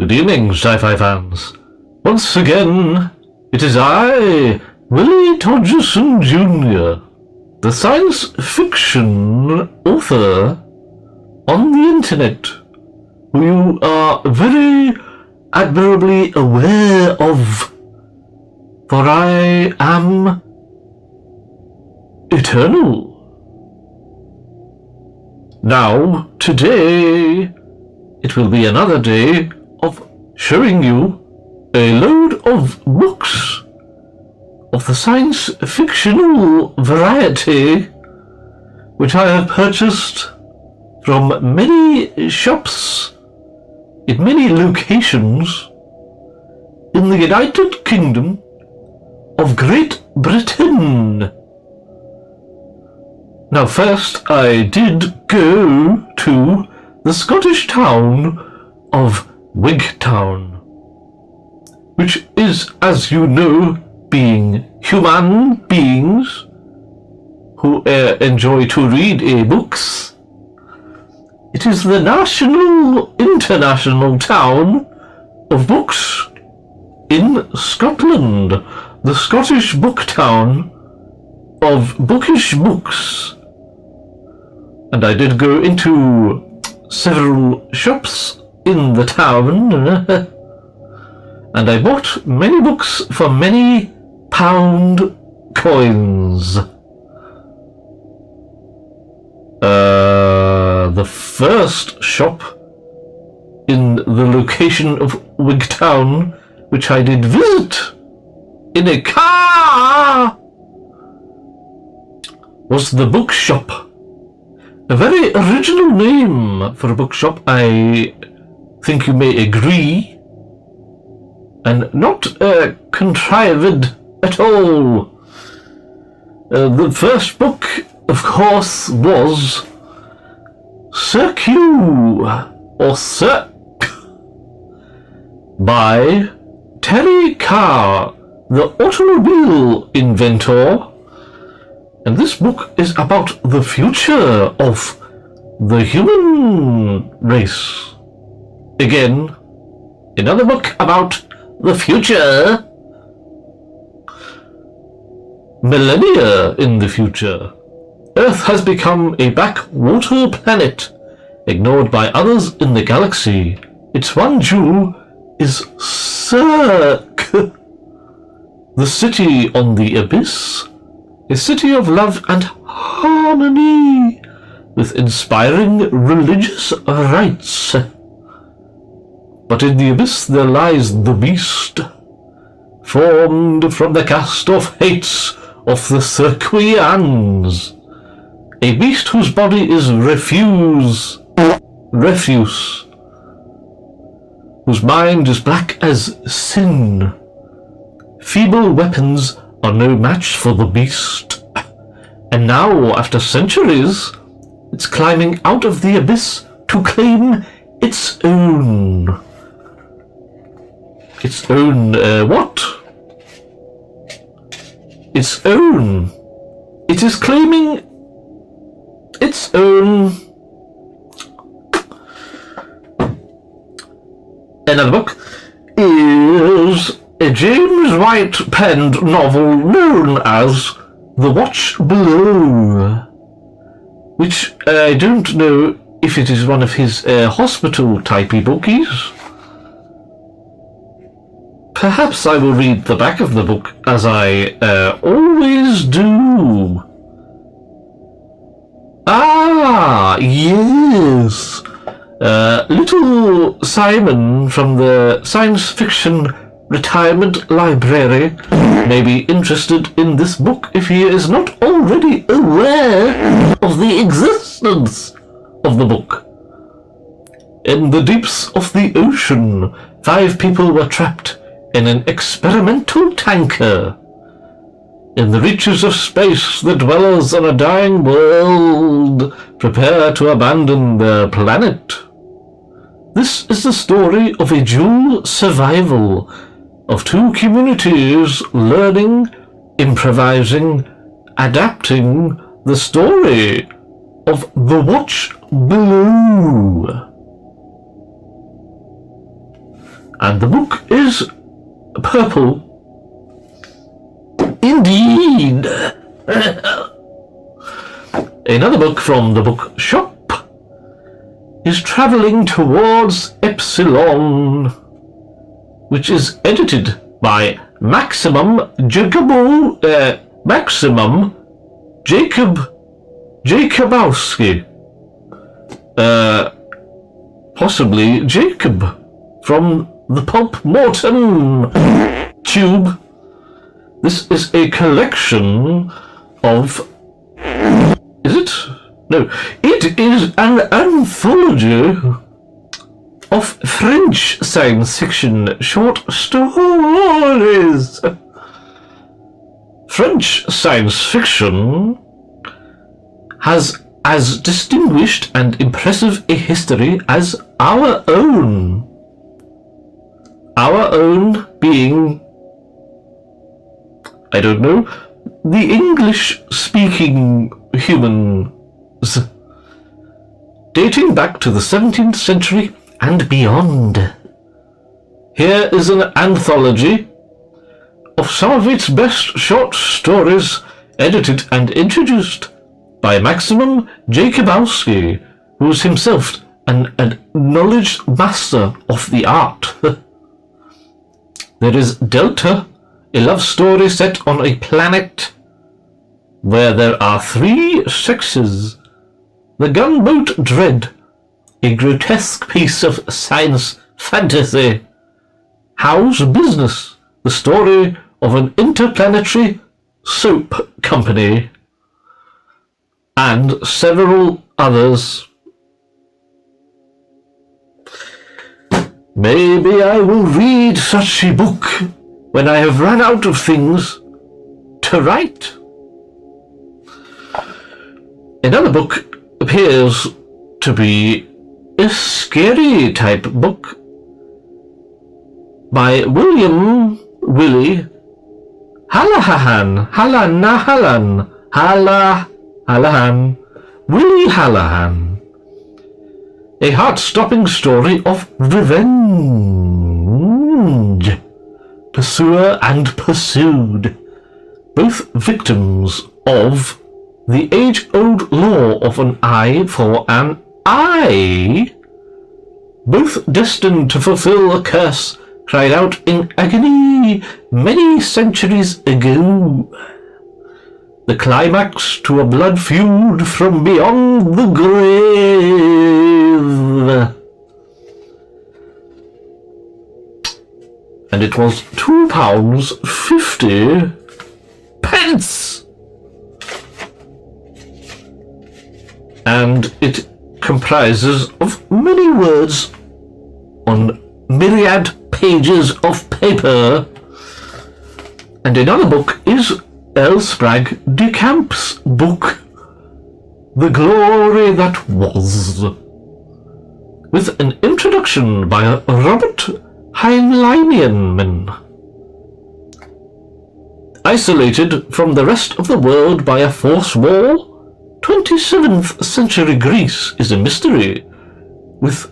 Good evening, sci-fi fans. Once again, it is I, Todgerson Jnr, the science fiction author on the internet, who you are very admirably aware of, for I am eternal. Now, today, it will be another day of showing you a load of books of the science fictional variety which I have purchased from many shops in many locations in the United Kingdom of Great Britain. Now first I did go to the Scottish town of Wigtown, which is, as you know, being human beings who enjoy to read books. It is the international town of books in Scotland, the Scottish book town of bookish books. And I did go into several shops in the town, and I bought many books for many pound coins. The first shop in the location of Wigtown, which I did visit in a car, was the bookshop. A very original name for a bookshop, I think you may agree, and not contrived at all. The first book, of course, was Cirque or Cirque by Terry Carr, the automobile inventor. And this book is about the future of the human race. Again, another book about the future. Millennia in the future. Earth has become a backwater planet, ignored by others in the galaxy. Its one jewel is Cirque, the city on the abyss. A city of love and harmony, with inspiring religious rites. But in the abyss there lies the beast, formed from the cast of hates of the Cirquians. A beast whose body is refuse, whose mind is black as sin. Feeble weapons are no match for the beast, and now, after centuries, it's climbing out of the abyss to claim its own. Its own, what? Its own. It is claiming its own. Another book is a James White penned novel known as The Watch Below, which I don't know if it is one of his hospital-typey bookies. Perhaps I will read the back of the book, as I always do. Ah, yes. Little Simon from the science fiction retirement library may be interested in this book if he is not already aware of the existence of the book. In the deeps of the ocean, 5 people were trapped in an experimental tanker. In the reaches of space, the dwellers on a dying world prepare to abandon their planet. This is the story of a dual survival of 2 communities learning, improvising, adapting the story of The Watch Below. And the book is purple. Indeed. Another book from the bookshop is Travelling Towards Epsilon, which is edited by Maximum Jacobowski. Possibly Jacob from the Pulp Morton tube. This is a collection of... Is it? No. It is an anthology of French science fiction short stories. French science fiction has as distinguished and impressive a history as our own. Our own being, I don't know, the English-speaking humans, dating back to the 17th century and beyond. Here is an anthology of some of its best short stories, edited and introduced by Maximum Jacobowski, who is himself an acknowledged master of the art. There is Delta, a love story set on a planet where there are 3 sexes. The Gunboat Dread, a grotesque piece of science fantasy. How's Business, the story of an interplanetary soap company. And several others. Maybe I will read such a book when I have run out of things to write. Another book appears to be a scary type book by William Willie Hallahan. Willie Hallahan. A heart-stopping story of revenge. Pursuer and pursued. Both victims of the age-old law of an eye for an eye. Both destined to fulfill a curse cried out in agony many centuries ago. The climax to a blood feud from beyond the grave. And it was £2.50. And it comprises of many words on myriad pages of paper. And another book is L. Spragg de Camp's book, The Glory That Was, with an introduction by Robert Heinlein. Isolated from the rest of the world by a force wall, 27th century Greece is a mystery with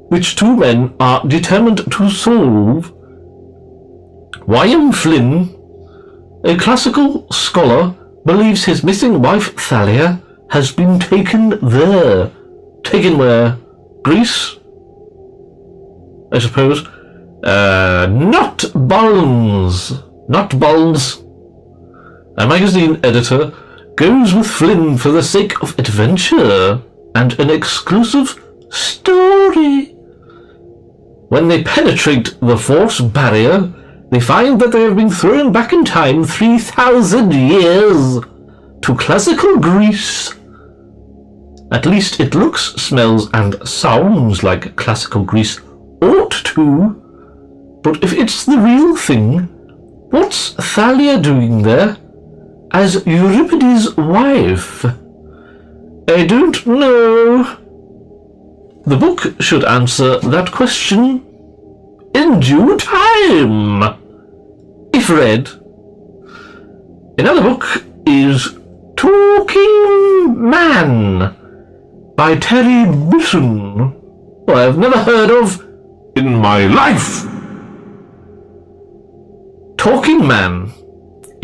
which 2 men are determined to solve. William Flynn, a classical scholar, believes his missing wife Thalia has been taken there. Taken where? Greece? I suppose. Not Balls. A magazine editor goes with Flynn for the sake of adventure and an exclusive story. When they penetrate the force barrier, they find that they have been thrown back in time 3,000 years to classical Greece. At least it looks, smells, and sounds like classical Greece ought to. But if it's the real thing, what's Thalia doing there as Euripides' wife? I don't know. The book should answer that question in due time, if read. Another book is Talking Man by Terry Bisson, who I have never heard of in my life. talking man,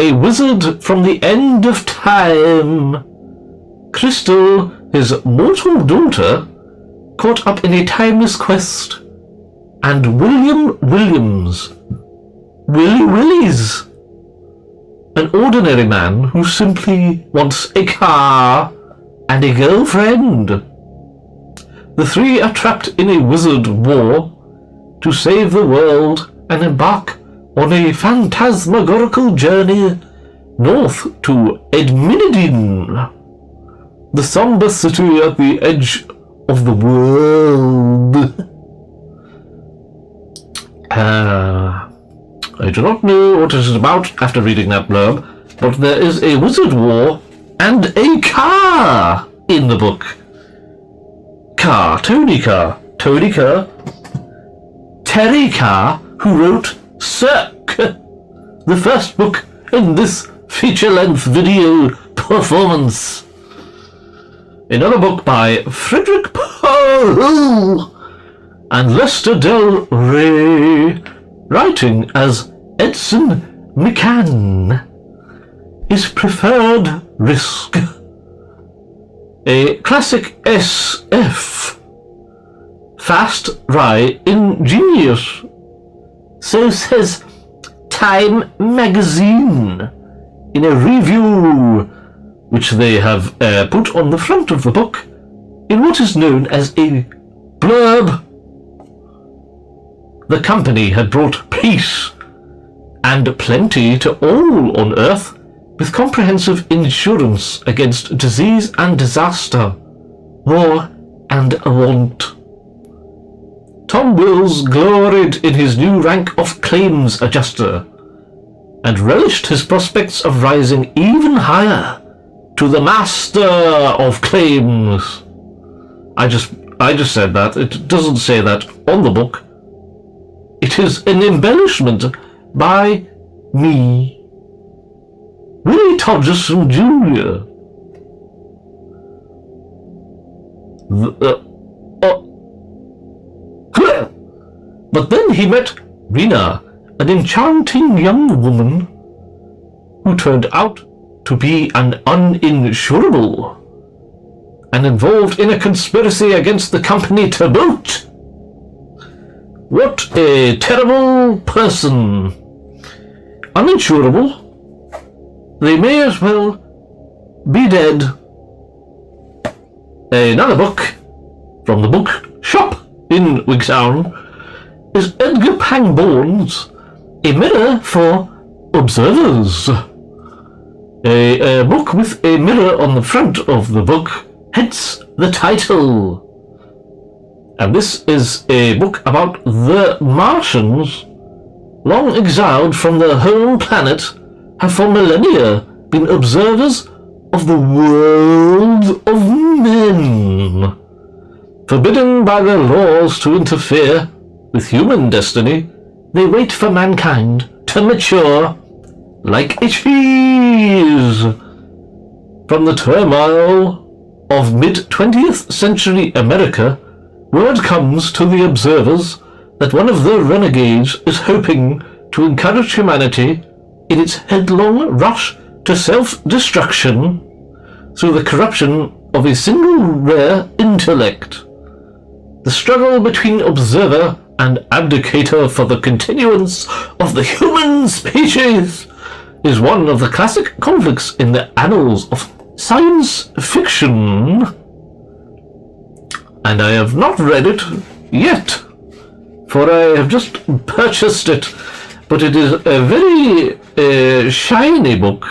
a wizard from the end of time. Crystal, his mortal daughter, caught up in a timeless quest, and William Williams, Willy Willies, an ordinary man who simply wants a car and a girlfriend. The three are trapped in a wizard war to save the world and embark on a phantasmagorical journey north to Edinburgh, the somber city at the edge of the world. I do not know what it is about after reading that blurb, but there is a wizard war and a car in the book. Tony Carr, Terry Carr, who wrote Cirque, the first book in this feature-length video performance. Another book by Frederick Poe and Lester Del Rey, writing as Edson McCann. His Preferred Risk. A classic SF. Fast, wry, ingenious. So says Time magazine in a review which they have put on the front of the book in what is known as a blurb. The company had brought peace and plenty to all on Earth, with comprehensive insurance against disease and disaster, war and want. Tom Wills gloried in his new rank of claims adjuster, and relished his prospects of rising even higher to the master of claims. I just said that. It doesn't say that on the book. It is an embellishment by me. Willie Todgerson Jr. But then he met Rena, an enchanting young woman who turned out to be an uninsurable and involved in a conspiracy against the company to boot. What a terrible person. Uninsurable. They may as well be dead. Another book from the book shop in Wigtown is Edgar Pangborn's A Mirror for Observers. A book with a mirror on the front of the book, hence the title. And this is a book about the Martians, long exiled from their home planet, have for millennia been observers of the world of men. Forbidden by their laws to interfere with human destiny, they wait for mankind to mature like a cheese. From the turmoil of mid-20th century America, word comes to the observers that one of the renegades is hoping to encourage humanity in its headlong rush to self-destruction through the corruption of a single rare intellect. The struggle between observer and abdicator for the continuance of the human species is one of the classic conflicts in the annals of science fiction. And I have not read it yet, for I have just purchased it, but it is a very shiny book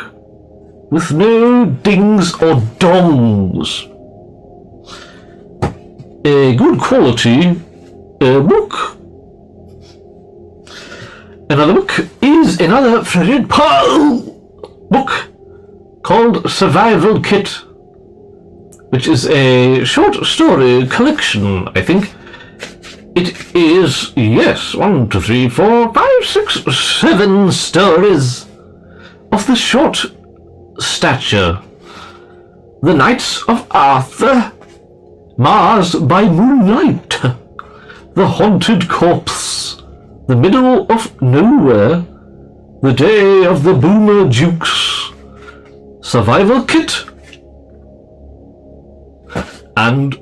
with no dings or dongs. A good quality book. Another book is another Frederick Poe book called Survival Kit, which is a short story collection, I think. It is, yes, 1, 2, 3, 4, 5, 6, 7 stories of the short stature. The Knights of Arthur, Mars by Moonlight, The Haunted Corpse, The Middle of Nowhere, The Day of the Boomer Dukes, Survival Kit, and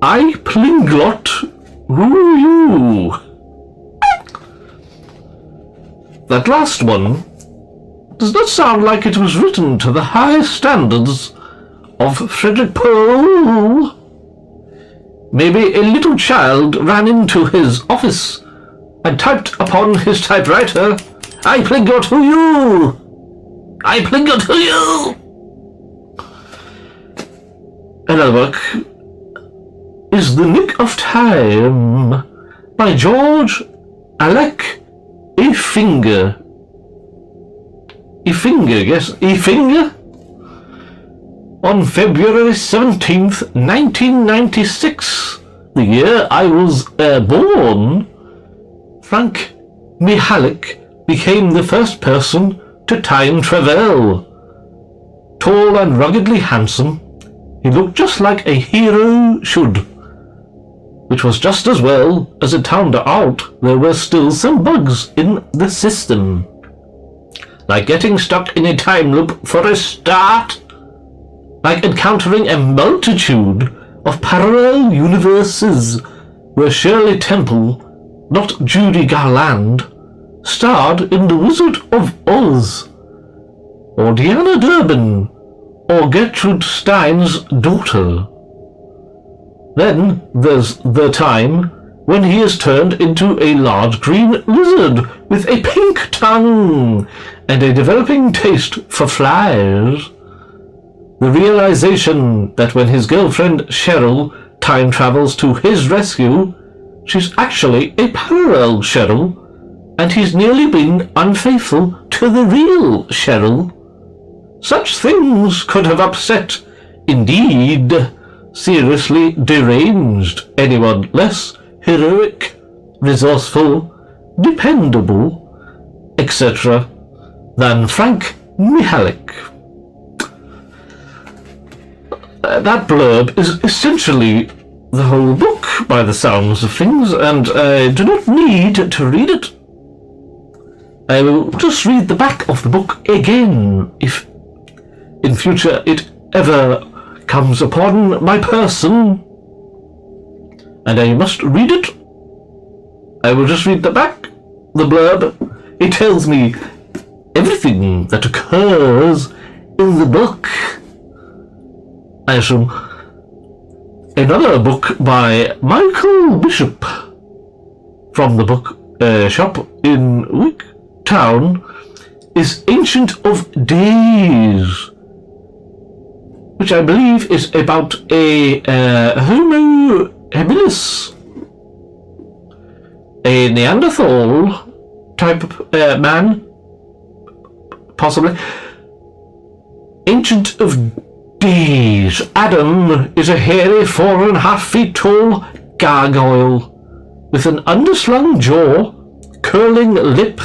I Plinglot, Who Are You? That last one does not sound like it was written to the high standards of Frederick Pohl. Maybe a little child ran into his office and typed upon his typewriter, I Plinglot Who You? I Plinglot Who You? Another book is The Nick of Time by George Alec Effinger. Effinger? On February 17th, 1996, the year I was born, Frank Mihalik became the first person to time travel. Tall and ruggedly handsome, he looked just like a hero should. Which was just as well as it turned out there were still some bugs in the system. Like getting stuck in a time loop for a start. Like encountering a multitude of parallel universes where Shirley Temple, not Judy Garland, starred in The Wizard of Oz, or Deanna Durbin, or Gertrude Stein's daughter. Then there's the time when he is turned into a large green lizard with a pink tongue and a developing taste for flies. The realization that when his girlfriend Cheryl time travels to his rescue, she's actually a parallel Cheryl, and he's nearly been unfaithful to the real Cheryl. Such things could have upset, indeed, seriously deranged anyone less heroic, resourceful, dependable, etc. than Frank Mihalik. That blurb is essentially the whole book by the sounds of things, and I do not need to read it. I will just read the back of the book again if in future it ever comes upon my person, and I must read it. I will just read the back, the blurb. It tells me everything that occurs in the book. I assume another book by Michael Bishop from the book shop in Wigtown is Ancient of Days, which I believe is about a Homo habilis, a Neanderthal type man, possibly. Ancient of Days. Adam is a hairy 4.5 feet tall gargoyle with an underslung jaw, curling lip,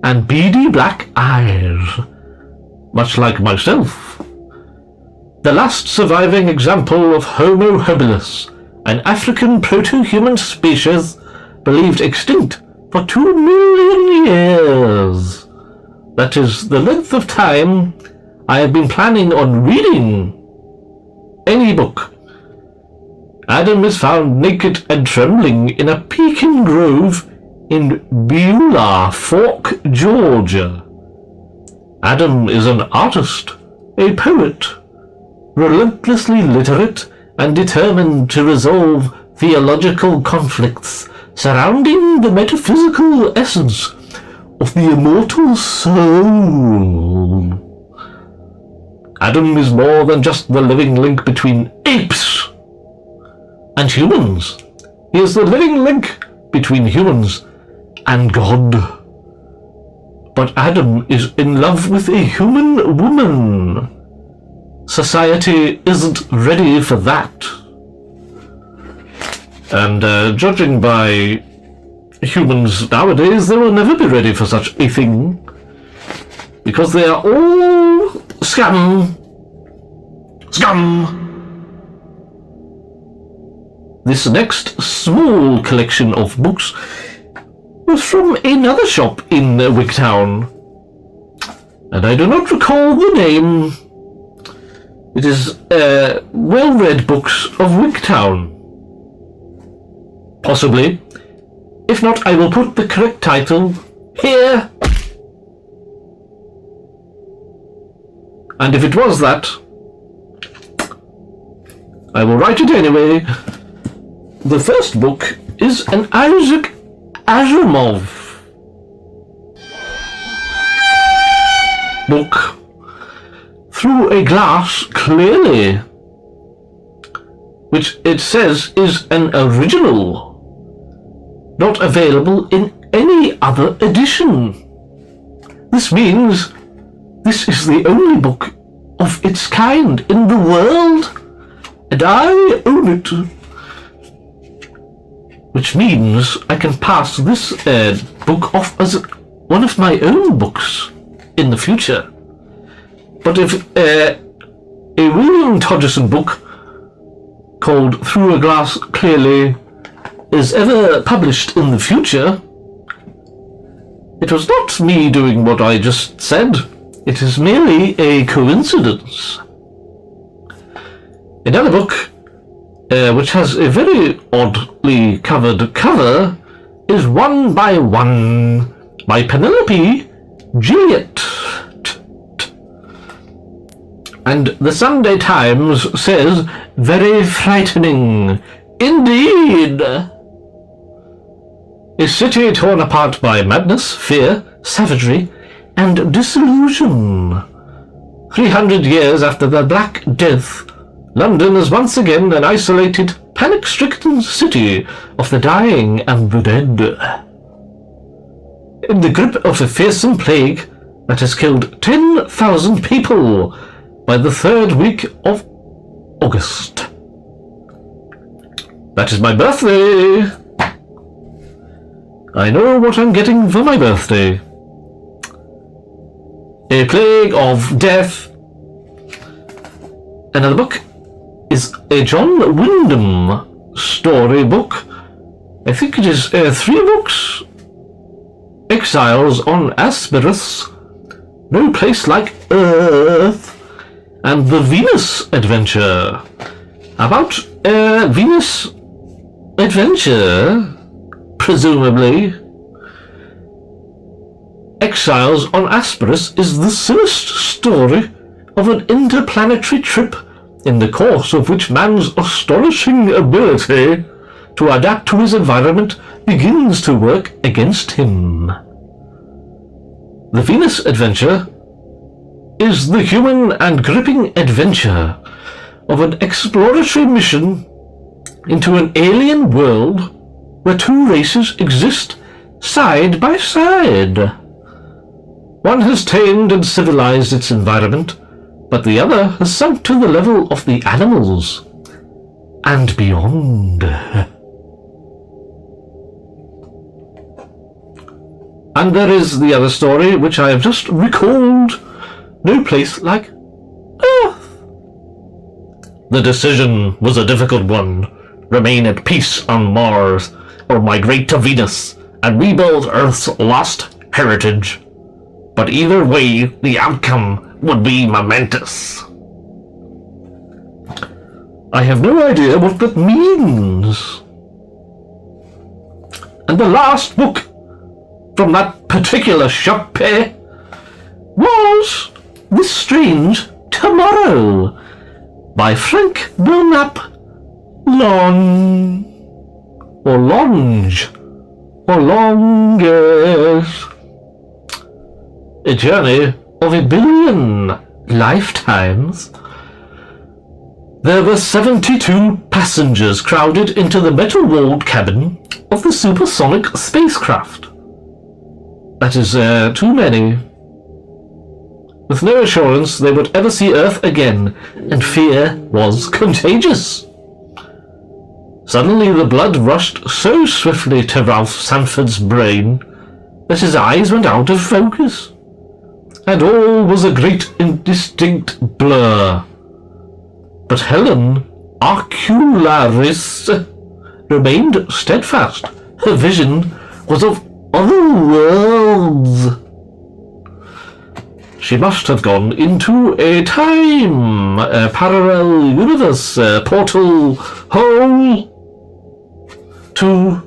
and beady black eyes, much like myself. The last surviving example of Homo habilis, an African proto-human species believed extinct for 2 million years. That is the length of time I have been planning on reading any book. Adam is found naked and trembling in a pecan grove in Beulah Fork, Georgia. Adam is an artist, a poet, relentlessly literate and determined to resolve theological conflicts surrounding the metaphysical essence of the immortal soul. Adam is more than just the living link between apes and humans. He is the living link between humans and God. But Adam is in love with a human woman. Society isn't ready for that. And judging by humans nowadays, they will never be ready for such a thing. Because they are all scum. Scum! This next small collection of books was from another shop in Wigtown. and I do not recall the name. It is Well-Read Books of Wigtown. Possibly. If not, I will put the correct title here. And if it was that, I will write it anyway. The first book is an Isaac Asimov book, Through a Glass Clearly, which it says is an original, not available in any other edition. This means this is the only book of its kind in the world, and I own it. Which means I can pass this book off as one of my own books in the future. But if a William Todgerson book called Through a Glass Clearly is ever published in the future, it was not me doing what I just said. It is merely a coincidence. Another book, which has a very oddly covered cover, is One by One by Penelope Gilliatt. And the Sunday Times says, very frightening indeed. A city torn apart by madness, fear, savagery, and disillusion. 300 years after the Black Death, London is once again an isolated, panic-stricken city of the dying and the dead. In the grip of a fearsome plague that has killed 10,000 people by the third week of August. That is my birthday. I know what I'm getting for my birthday. A Plague of Death. Another book is a John Wyndham storybook. I think it is 3 books. Exiles on Asperus, No Place Like Earth, and The Venus Adventure. About Venus Adventure, presumably. Exiles on Asperus is the sinister story of an interplanetary trip in the course of which man's astonishing ability to adapt to his environment begins to work against him. The Venus Adventure is the human and gripping adventure of an exploratory mission into an alien world where 2 races exist side by side. One has tamed and civilized its environment, but the other has sunk to the level of the animals and beyond. And there is the other story, which I have just recalled, No Place Like Earth. The decision was a difficult one. Remain at peace on Mars, or migrate to Venus and rebuild Earth's lost heritage. But either way, the outcome would be momentous. I have no idea what that means. And the last book from that particular shop was This Strange Tomorrow by Frank Belknap Long, or Longe, or Longes. A journey of 1 billion lifetimes. There were 72 passengers crowded into the metal-walled cabin of the supersonic spacecraft. That is too many. With no assurance they would ever see Earth again, and fear was contagious. Suddenly the blood rushed so swiftly to Ralph Sanford's brain that his eyes went out of focus, and all was a great indistinct blur. But Helen Arcularis remained steadfast. Her vision was of other worlds. She must have gone into a time, a parallel universe, a portal hole to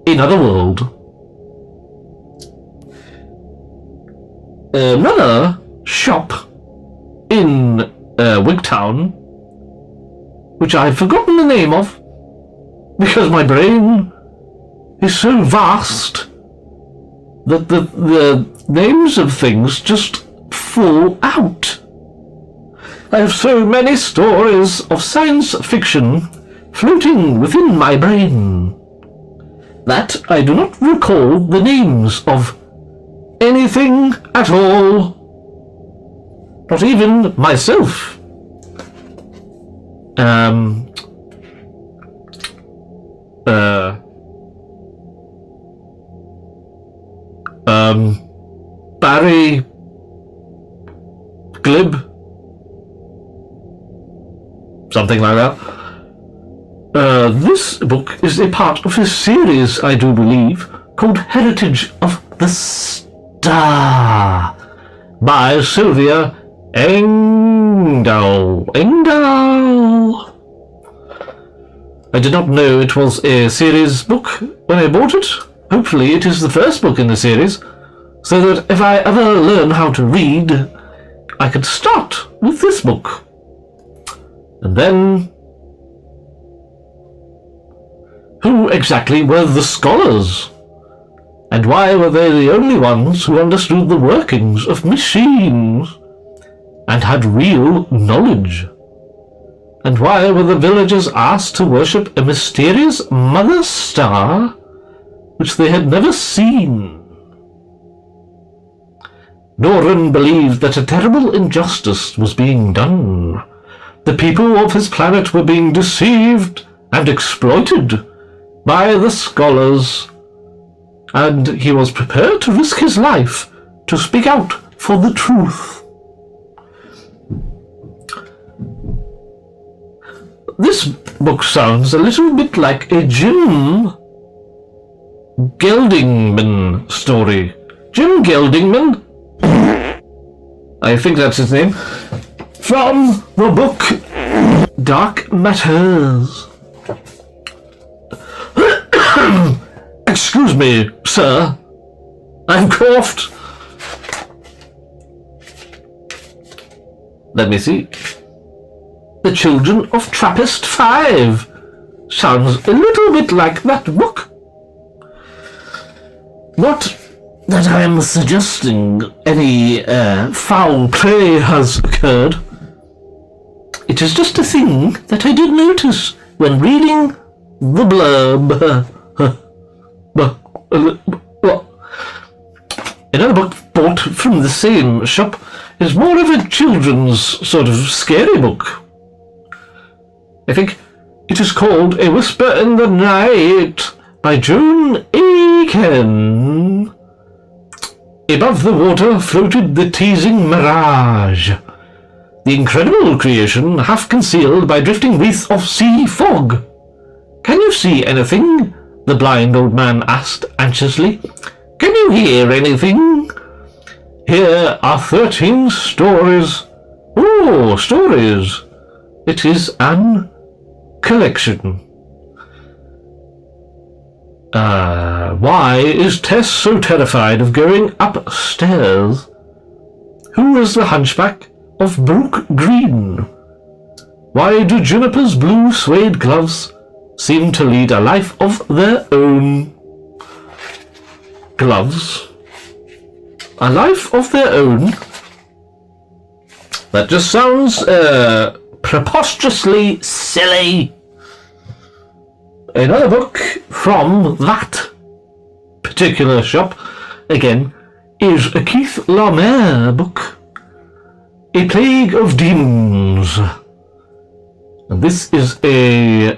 another world. Another shop in Wigtown, which I've forgotten the name of, because my brain is so vast that the names of things just fall out. I have so many stories of science fiction floating within my brain that I do not recall the names of anything at all. Not even myself. Barry Glib, something like that. This book is a part of a series, I do believe, called Heritage of the Star by Sylvia Engdahl. I did not know it was a series book when I bought it. Hopefully it is the first book in the series, so that if I ever learn how to read, I could start with this book. And then, who exactly were the scholars? And why were they the only ones who understood the workings of machines and had real knowledge? And why were the villagers asked to worship a mysterious mother star which they had never seen? Durham believed that a terrible injustice was being done. The people of his planet were being deceived and exploited by the scholars, and he was prepared to risk his life to speak out for the truth. This book sounds a little bit like a Jim Geldingman story. Jim Geldingman, I think that's his name, from the book Dark Matters. Excuse me, sir. I've coughed. Let me see. The Children of Trappist 5. Sounds a little bit like that book. Not that I am suggesting any foul play has occurred. It is just a thing that I did notice when reading the blurb. Another book bought from the same shop is more of a children's sort of scary book. I think it is called A Whisper in the Night by Joan Aiken. Above the water floated the teasing mirage, the incredible creation half concealed by drifting wreaths of sea fog. Can you see anything? The blind old man asked anxiously. Can you hear anything? Here are 13 stories. Oh, stories. It is an collection. Why is Tess so terrified of going upstairs? Who is the hunchback of Brook Green? Why do Juniper's blue suede gloves seem to lead a life of their own? Gloves? A life of their own? That just sounds preposterously silly. Another book from that particular shop, again, is a Keith Lamere book, A Plague of Demons. And this is a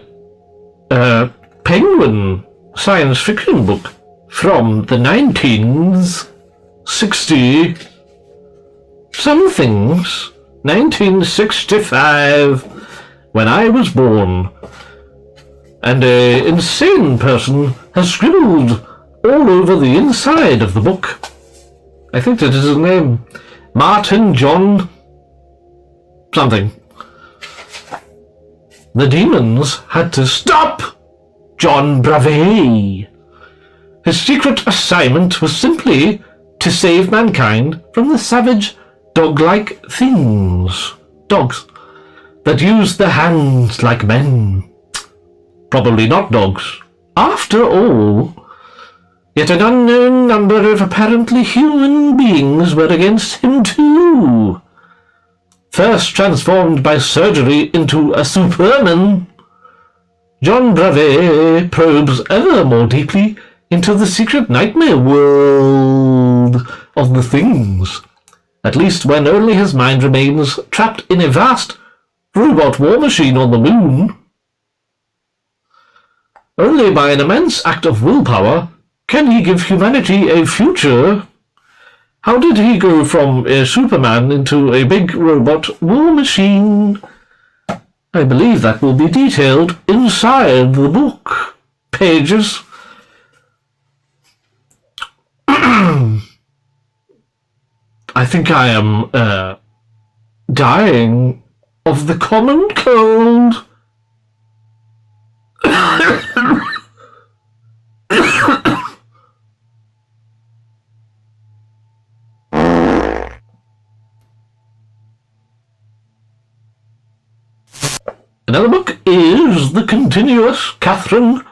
Penguin science fiction book from the 1960 somethings, 1965, when I was born. And an insane person has scribbled all over the inside of the book. I think that is his name. Martin John something. The demons had to stop John Bravet. His secret assignment was simply to save mankind from the savage, dog-like things, dogs, that use their hands like men. Probably not dogs. After all, yet an unknown number of apparently human beings were against him too. First transformed by surgery into a superman, John Bravet probes ever more deeply into the secret nightmare world of the things, at least when only his mind remains trapped in a vast robot war machine on the moon. Only by an immense act of willpower can he give humanity a future. How did he go from a Superman into a big robot war machine? I believe that will be detailed inside the book pages. I think I am dying of the common cold. Another book is The Continuous Catherine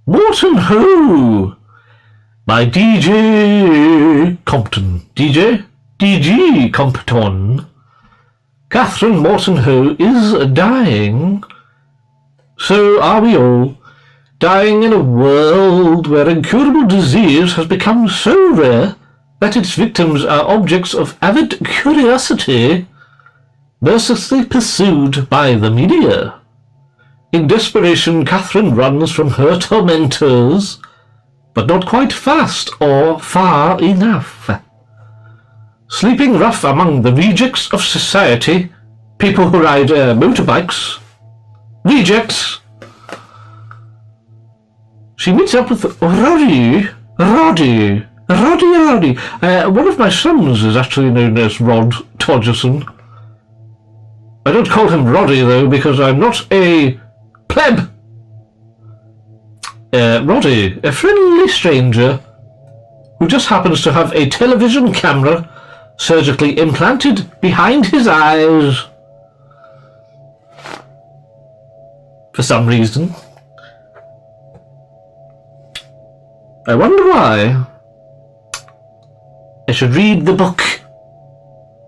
Morton-Hoe by D.G. Compton. D.G. Compton. Catherine Morton-Hoe is dying. So are we all. Dying in a world where incurable disease has become so rare that its victims are objects of avid curiosity, mercilessly pursued by the media. In desperation, Catherine runs from her tormentors, but not quite fast or far enough. Sleeping rough among the rejects of society, people who ride motorbikes, rejects, she meets up with Roddy. One of my sons is actually known as Rod Todgerson. I don't call him Roddy, though, because I'm not a pleb. Roddy, a friendly stranger who just happens to have a television camera surgically implanted behind his eyes. For some reason. I wonder why. I should read the book.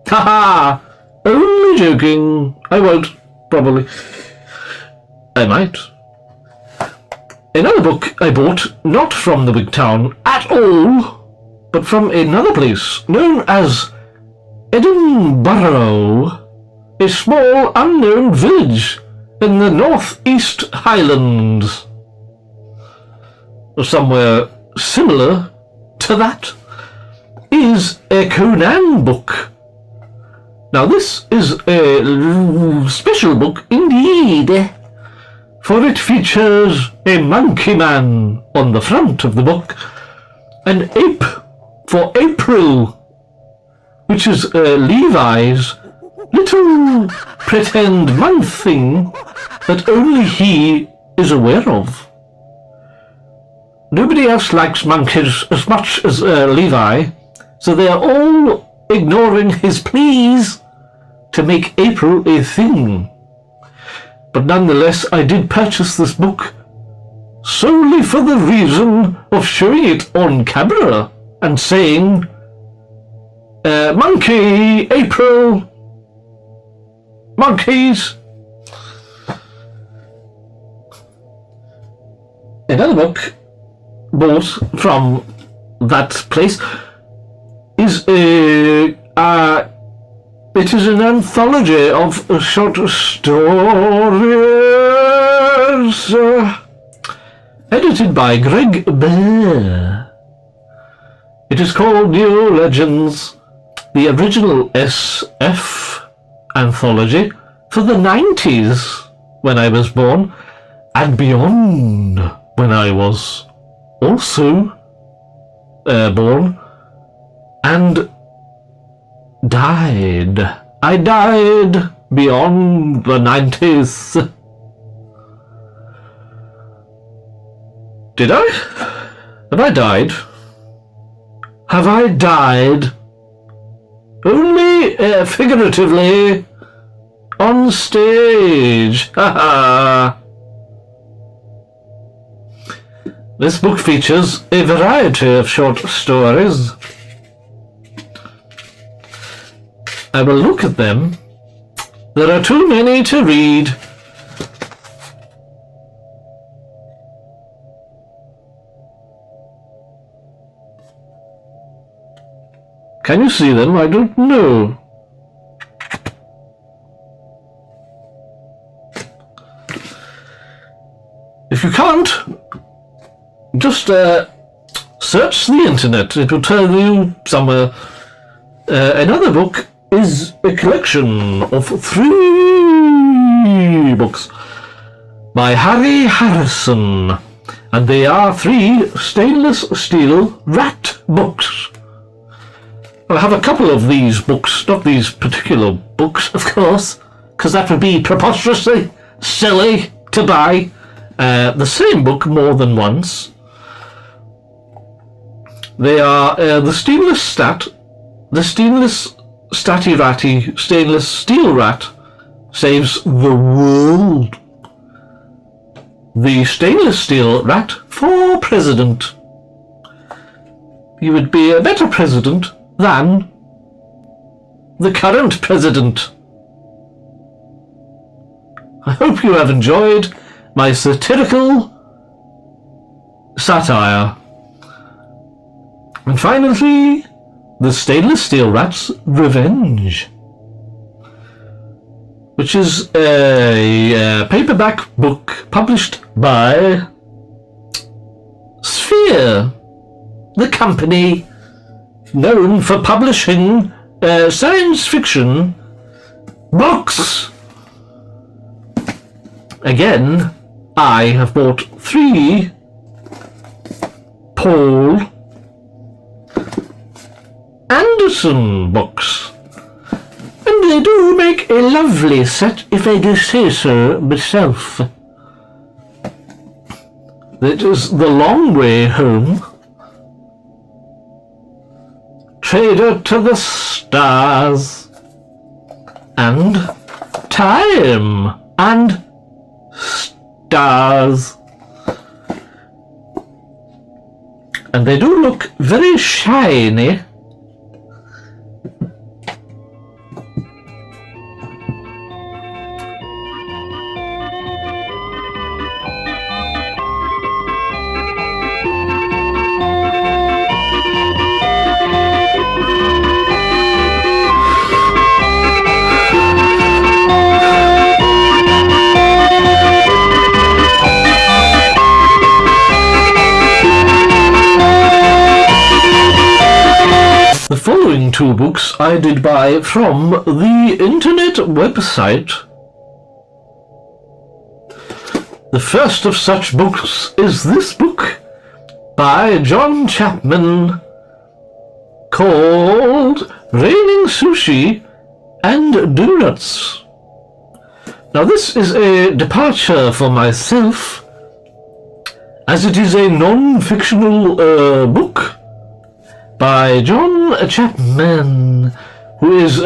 Haha! Only joking. I won't, probably. I might. Another book I bought, not from the Wigtown at all, but from another place known as Edinburgh, a small unknown village in the northeast Highlands, or somewhere similar to that, is a Conan book. Now this is a special book indeed, for it features a monkey man on the front of the book, an ape for April, which is Levi's little pretend month thing that only he is aware of. Nobody else likes monkeys as much as Levi, so they are all ignoring his pleas to make April a thing. But nonetheless, I did purchase this book solely for the reason of showing it on camera and saying, Monkey, April, monkeys. Another book bought from that place is it is an anthology of short stories edited by Greg Bear. It is called New Legends, the original SF anthology for the 90s when I was born, and beyond when I was also born, and died. I died beyond the 90s. Did I? Have I died? Have I died? Only figuratively on stage. Ha. This book features a variety of short stories. I will look at them. There are too many to read. Can you see them? I don't know. If you can't, just search the internet. It will tell you somewhere. Another book is a collection of 3 books by Harry Harrison, and they are 3 stainless steel rat books. I have a couple of these books, not these particular books, of course, because that would be preposterously silly to buy the same book more than once. They are the stainless statty ratty, stainless steel rat saves the world. The stainless steel rat for president. You would be a better president than the current president. I hope you have enjoyed my satirical satire. And finally, The Stainless Steel Rat's Revenge, which is a paperback book published by Sphere, the company known for publishing science fiction books. Again, I have bought 3 Paul Anderson books, and they do make a lovely set, if I do say so myself. That is The Long Way Home, Trader to the Stars, and Time and Stars. And they do look very shiny. The following 2 books I did buy from the internet website. The first of such books is this book by John Chapman called Raining Sushi and Donuts. Now this is a departure for myself, as it is a non-fictional book by John Chapman, who is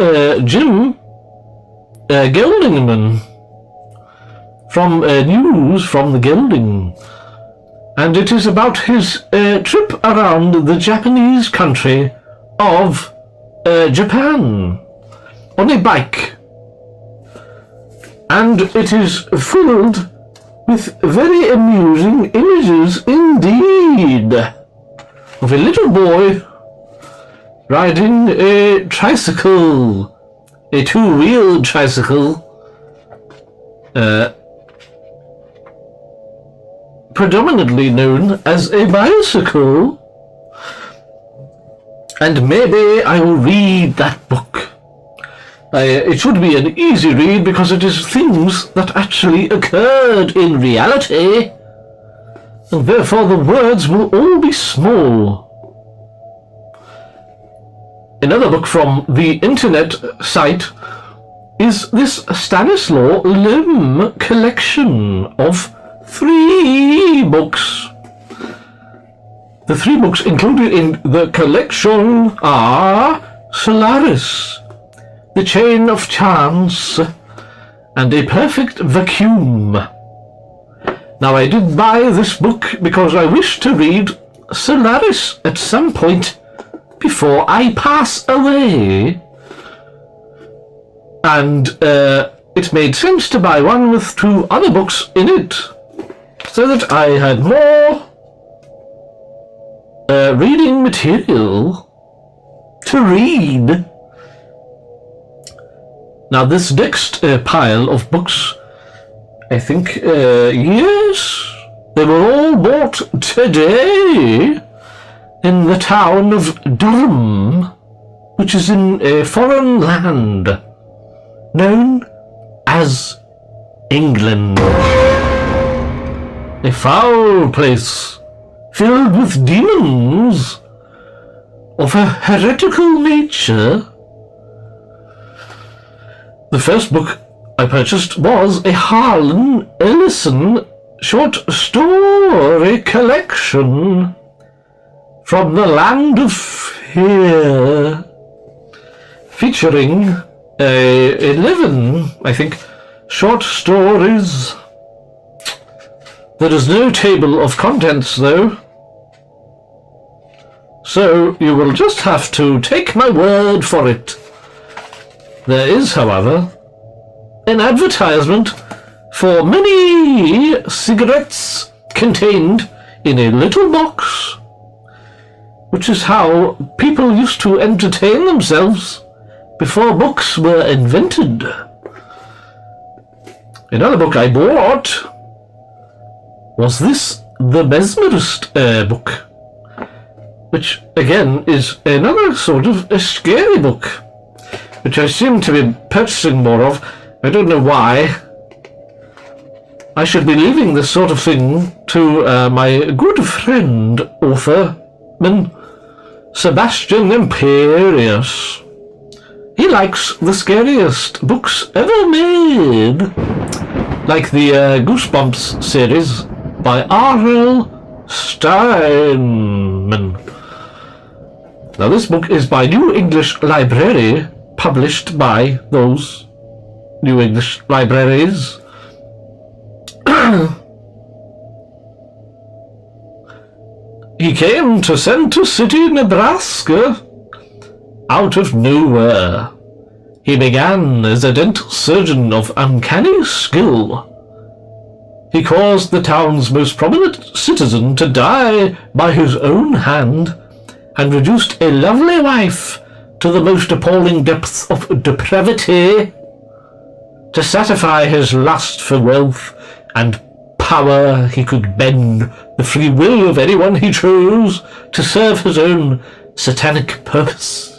Jim Geldingman from News from the Gelding, and it is about his trip around the Japanese country of Japan on a bike, and it is filled with very amusing images indeed of a little boy riding a tricycle, a 2-wheeled tricycle, predominantly known as a bicycle. And maybe I will read that book. It should be an easy read because it is things that actually occurred in reality, and therefore the words will all be small. Another book from the internet site is this Stanislaw Lem collection of 3 books. The 3 books included in the collection are Solaris, The Chain of Chance, and A Perfect Vacuum. Now, I did buy this book because I wish to read Solaris at some point before I pass away. And it made sense to buy one with 2 other books in it, so that I had more reading material to read. Now, this next pile of books, I think, yes, they were all bought today in the town of Durham, which is in a foreign land known as England. A foul place filled with demons of a heretical nature. The first book I purchased was a Harlan Ellison short story collection from the land of fear, featuring 11, I think, short stories. There is no table of contents, though, so you will just have to take my word for it. There is, however, an advertisement for many cigarettes contained in a little box, which is how people used to entertain themselves before books were invented. Another book I bought was this The Mesmerist book, which again is another sort of a scary book, which I seem to be purchasing more of. I don't know why. I should be leaving this sort of thing to my good friend, authorman Sebastian Imperius. He likes the scariest books ever made, like the Goosebumps series by R.L. Steinman. Now, this book is by New English Library, published by those New English libraries. He came to Center City, Nebraska, out of nowhere. He began as a dental surgeon of uncanny skill. He caused the town's most prominent citizen to die by his own hand, and reduced a lovely wife to the most appalling depths of depravity. To satisfy his lust for wealth and power, he could bend the free will of anyone he chose to serve his own satanic purpose.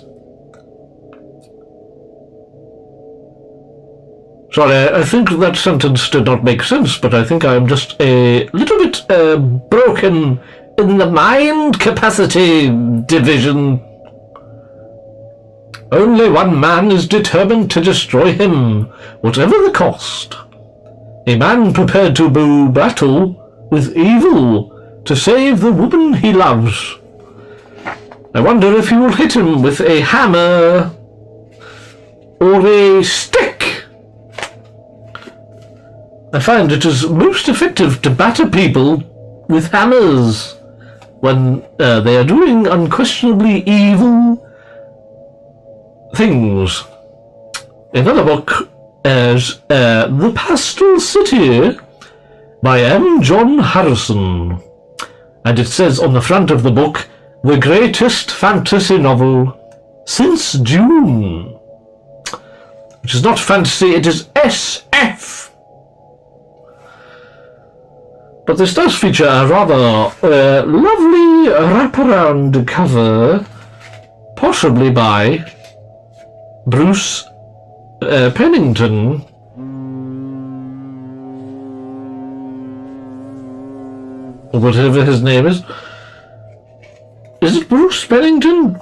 Sorry, I think that sentence did not make sense, but I think I am just a little bit broken in the mind capacity division. Only one man is determined to destroy him, whatever the cost. A man prepared to do battle with evil to save the woman he loves. I wonder if he will hit him with a hammer or a stick. I find it is most effective to batter people with hammers when they are doing unquestionably evil things. Another book is The Pastel City by M. John Harrison, and it says on the front of the book, the greatest fantasy novel since June, which is not fantasy, it is SF. But this does feature a rather lovely wraparound cover, possibly by Bruce Pennington. Or whatever his name is. Is it Bruce Pennington?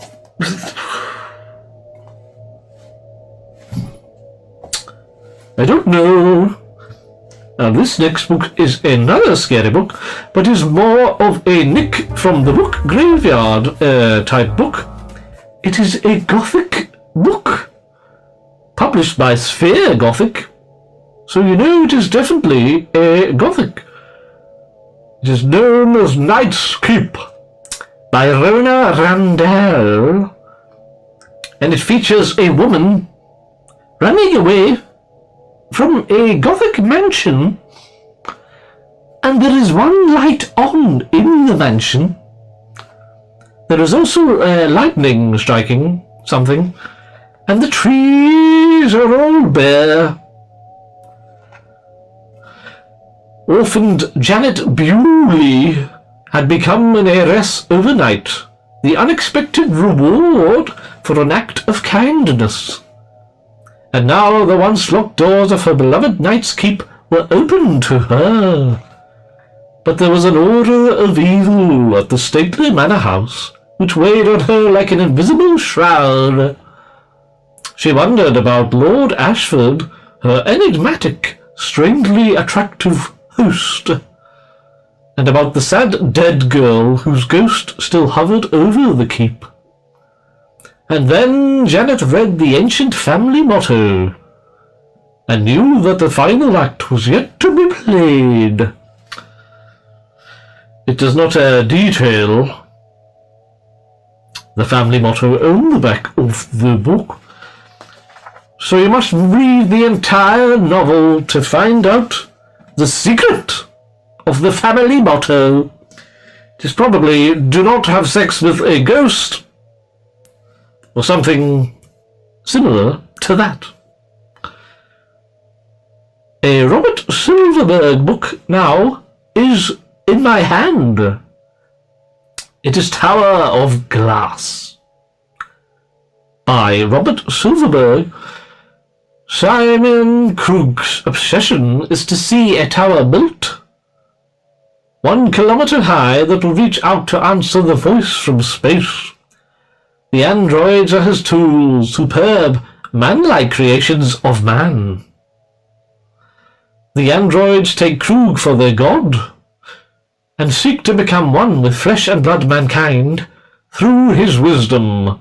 I don't know. Now, this next book is another scary book, but is more of a Nick from the Book Graveyard type book. It is a Gothic book, published by Sphere Gothic, so you know it is definitely a Gothic. It is known as Knight's Keep by Rona Randall, and it features a woman running away from a Gothic mansion, and there is one light on in the mansion. There is also lightning striking something, and the trees are all bare. Orphaned Janet Bewley had become an heiress overnight, the unexpected reward for an act of kindness. And now the once locked doors of her beloved Knight's Keep were open to her. But there was an order of evil at the stately manor house, which weighed on her like an invisible shroud. She wondered about Lord Ashford, her enigmatic, strangely attractive host, and about the sad dead girl whose ghost still hovered over the keep. And then Janet read the ancient family motto, and knew that the final act was yet to be played. It does not detail the family motto on the back of the book, so you must read the entire novel to find out the secret of the family motto. It is probably do not have sex with a ghost, or something similar to that. A Robert Silverberg book now is in my hand. It is Tower of Glass by Robert Silverberg. Simon Krug's obsession is to see a tower built 1 kilometer high that will reach out to answer the voice from space. The androids are his tools, superb, man-like creations of man. The androids take Krug for their god, and seek to become one with flesh and blood mankind through his wisdom.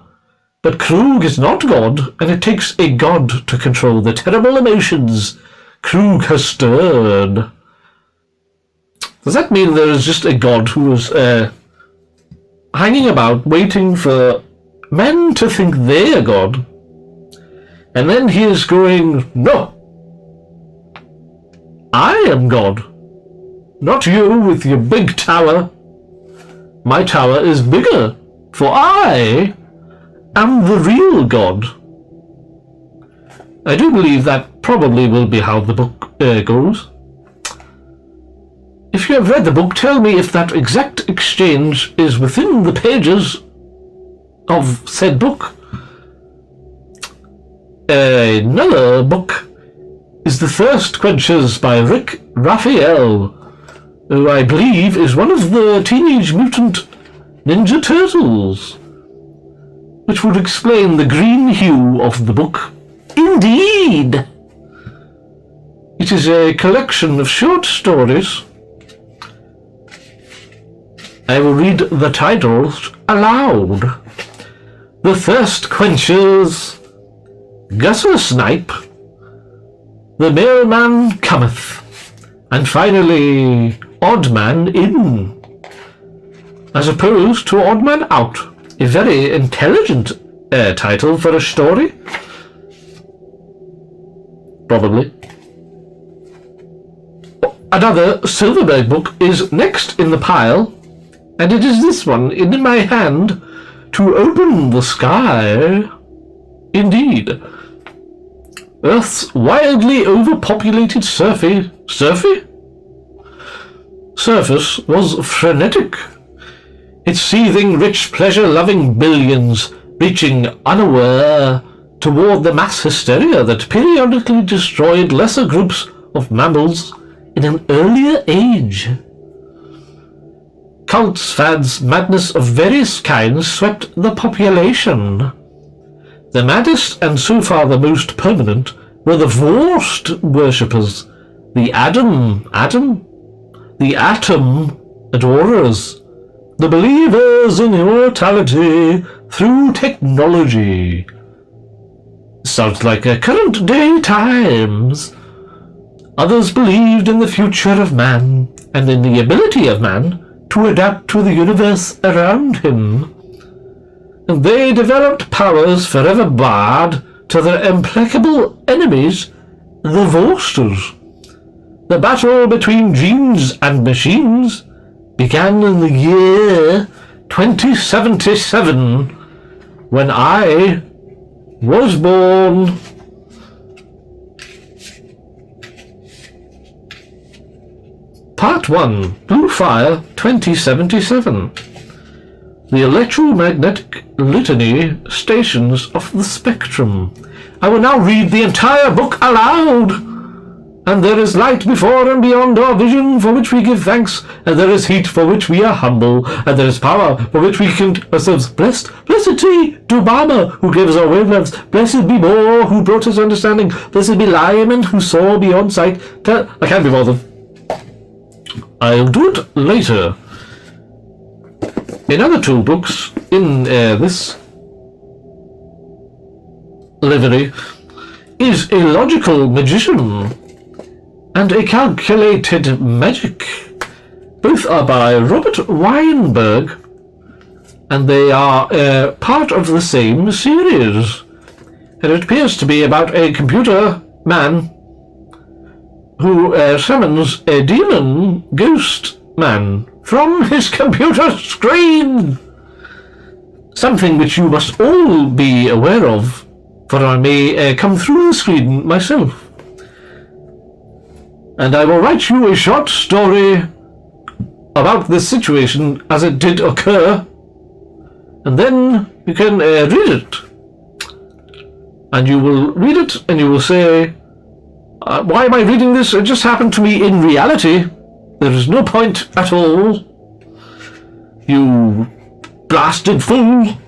But Krug is not God, and it takes a god to control the terrible emotions Krug has stirred. Does that mean there is just a god who is hanging about, waiting for men to think they're God? And then he is going, no, I am God, not you with your big tower. My tower is bigger, for I am the real God. I do believe that probably will be how the book goes. If you have read the book, tell me if that exact exchange is within the pages of said book. Another book is The Thirst Quenchers by Rick Raphael, who I believe is one of the Teenage Mutant Ninja Turtles, which would explain the green hue of the book. Indeed! It is a collection of short stories. I will read the titles aloud. The Thirst Quenchers, Gusser Snipe, The Mailman Cometh, and finally, Odd Man In, as opposed to Odd Man Out, a very intelligent title for a story. Probably. Another Silverberg book is next in the pile, and it is this one in my hand, To Open the Sky. Indeed. Earth's wildly overpopulated surface was frenetic, its seething, rich, pleasure-loving billions reaching unaware toward the mass hysteria that periodically destroyed lesser groups of mammals in an earlier age. Cults, fads, madness of various kinds swept the population. The maddest and so far the most permanent were the Vorst worshippers, the atom adorers, the believers in immortality through technology. Sounds like a current day times. Others believed in the future of man and in the ability of man to adapt to the universe around him. And they developed powers forever barred to their implacable enemies, the Vorsters. The battle between genes and machines began in the year 2077, when I was born. Part 1, Blue Fire 2077. The electromagnetic litany stations of the spectrum. I will now read the entire book aloud. And there is light before and beyond our vision, for which we give thanks, and there is heat, for which we are humble, and there is power, for which we count ourselves blessed. Blessed be Dubama, who gave us our wavelengths. Blessed be Moore, who brought us understanding. Blessed be Lyman, who saw beyond sight. I can't be bothered. I'll do it later. In other two books in this livery is a logical magician and a calculated magic. Both are by Robert Weinberg, and they are part of the same series. And it appears to be about a computer man who summons a demon ghost man from his computer screen. Something which you must all be aware of, for I may come through the screen myself. And I will write you a short story about this situation as it did occur, and then you can read it. And you will read it and you will say, why am I reading this? It just happened to me in reality. There is no point at all. You blasted fool.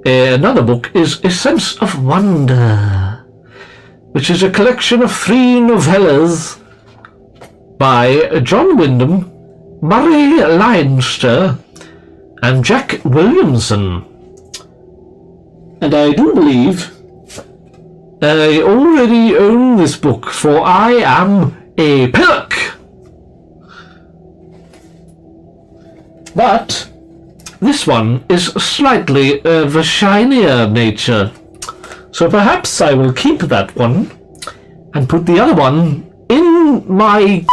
Another book is A Sense of Wonder, which is a collection of 3 novellas by John Wyndham, Murray Leinster, and Jack Williamson. And I do believe I already own this book, for I am a pillock. But this one is slightly of a shinier nature, so perhaps I will keep that one and put the other one in my...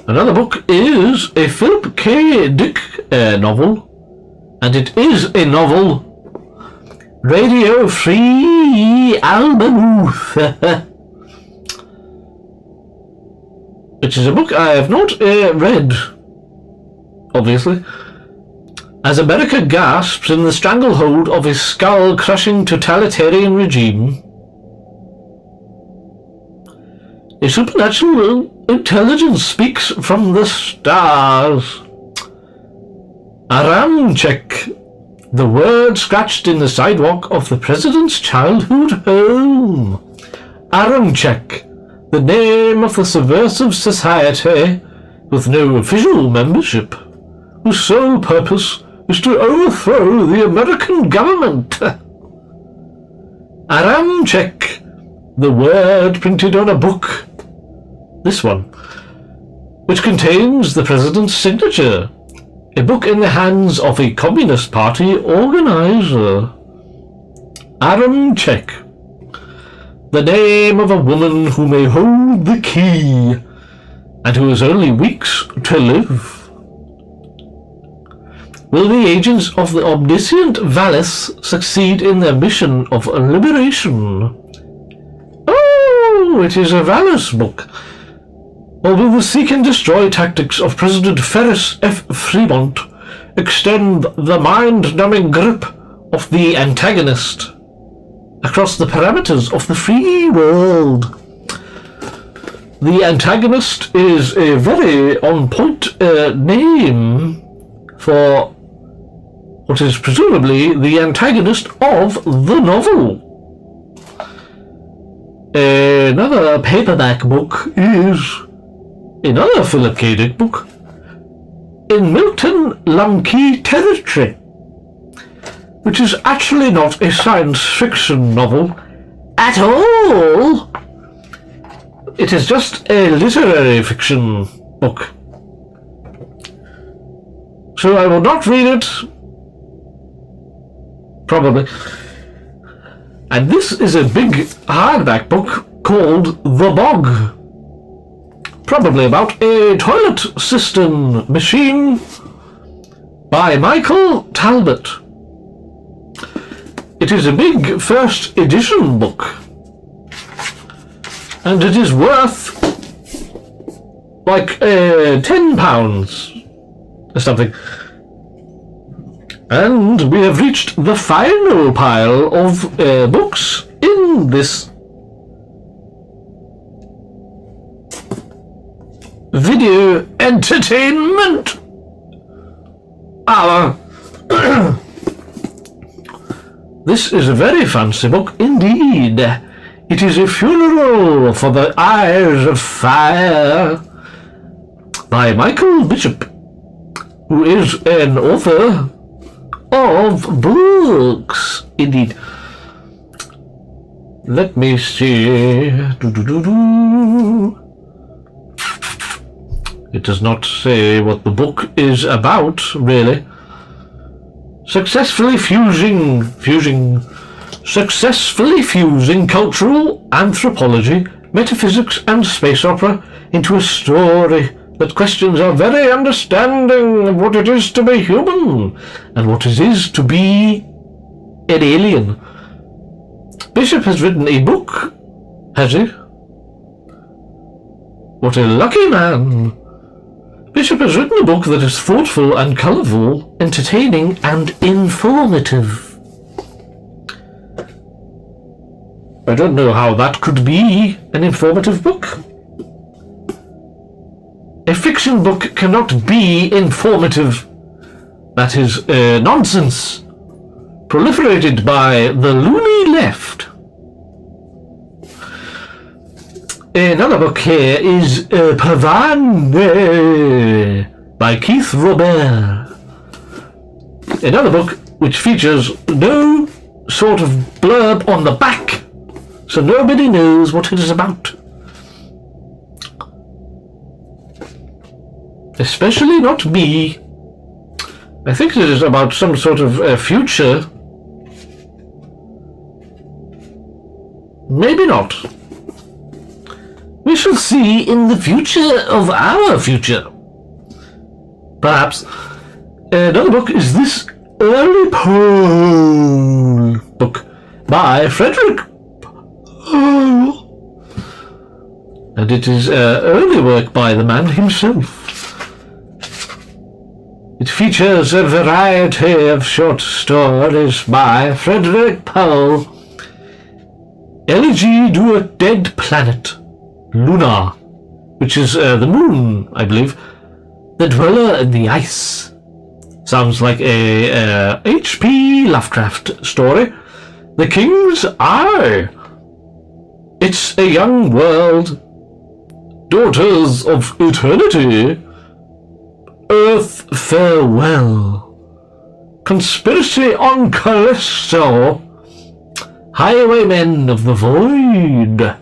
Another book is a Philip K. Dick novel, and it is a novel, Radio Free Albemuth, which is a book I have not read, obviously. As America gasps in the stranglehold of his skull-crushing totalitarian regime, a supernatural intelligence speaks from the stars. Aramchek, the word scratched in the sidewalk of the president's childhood home. Aramchek, the name of the subversive society with no official membership, whose sole purpose is to overthrow the American government. Aramchek, the word printed on a book, this one, which contains the president's signature, a book in the hands of a Communist Party organizer. Aramchek, the name of a woman who may hold the key, and who has only weeks to live. Will the agents of the omniscient Valis succeed in their mission of liberation? Oh, it is a Valis book. Or will the seek and destroy tactics of President Ferris F. Fremont extend the mind-numbing grip of the antagonist across the parameters of the free world? The antagonist is a very on-point name for what is presumably the antagonist of the novel. Another paperback book is another Philip K. Dick book in Milton Lumkey territory, which is actually not a science fiction novel at all. It is just a literary fiction book. So I will not read it. Probably. And this is a big hardback book called The Bog. Probably about a toilet cistern machine by Michael Talbot. It is a big first edition book. And it is worth like £10 or something. And we have reached the final pile of books in this video entertainment hour. This is a very fancy book indeed. It is a funeral for the eyes of fire by Michael Bishop, who is an author of books indeed. Let me see. It does not say what the book is about, really. Successfully fusing cultural anthropology, metaphysics, and space opera into a story that questions our very understanding of what it is to be human and what it is to be an alien. Bishop has written a book, has he? What a lucky man. Bishop has written a book that is thoughtful and colourful, entertaining and informative. I don't know how that could be an informative book. A fiction book cannot be informative. That is nonsense, proliferated by the loony left. Another book here is Pavane by Keith Robert. Another book which features no sort of blurb on the back, so nobody knows what it is about. Especially not me. I think it is about some sort of future. Maybe not. We shall see in the future of our future. Perhaps. Another book is this early poem book by Frederick Poe. And it is early work by the man himself. It features a variety of short stories by Frederick Poe. Elegy to a Dead Planet, Luna, which is the moon, I believe. The Dweller in the Ice. Sounds like a H.P. Lovecraft story. The King's Eye. It's a Young World. Daughters of Eternity. Earth Farewell. Conspiracy on Callisto. Highwaymen of the Void.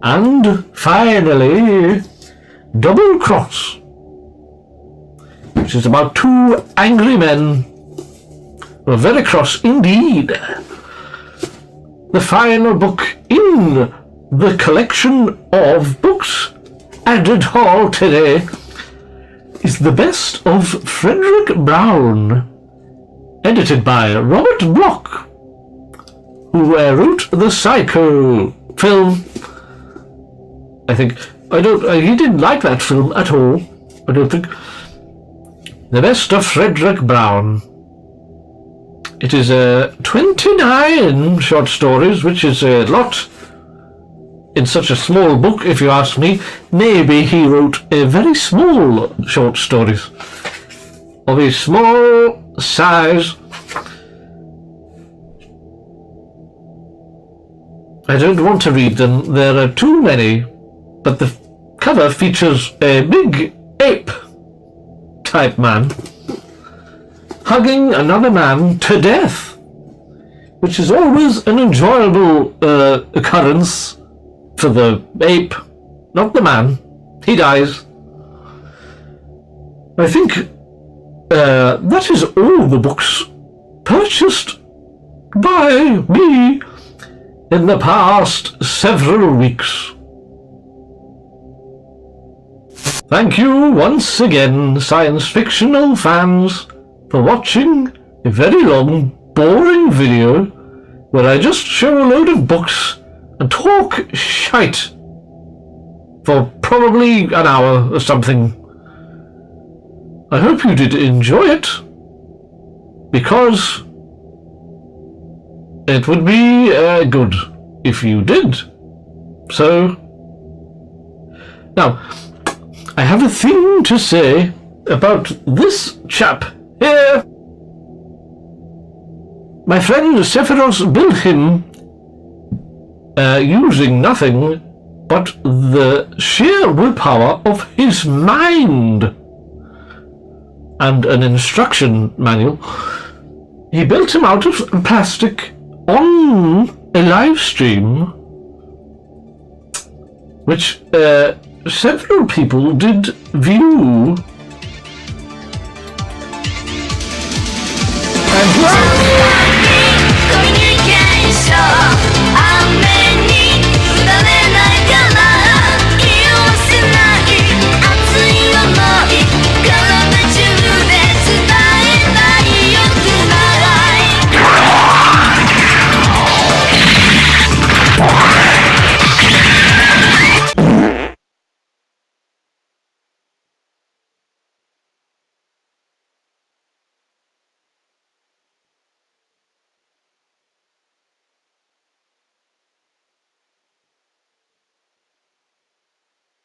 And finally, Double Cross, which is about two angry men who are very cross indeed. The final book in the collection of books added all today is The Best of Frederick Brown, edited by Robert Bloch, who wrote the Psycho film. I think. He didn't like that film at all, I don't think. The Best of Frederick Brown. It is 29 short stories, which is a lot in such a small book, if you ask me. Maybe he wrote a very small short stories of a small size. I don't want to read them. There are too many. But the cover features a big ape-type man hugging another man to death, which is always an enjoyable occurrence for the ape, not the man. He dies. I think that is all the books purchased by me in the past several weeks. Thank you once again, science fictional fans, for watching a very long, boring video where I just show a load of books and talk shite for probably an hour or something. I hope you did enjoy it, because it would be good if you did. So, now, I have a thing to say about this chap here. My friend Sephiroth built him using nothing but the sheer willpower of his mind and an instruction manual. He built him out of plastic on a live stream, which several people did view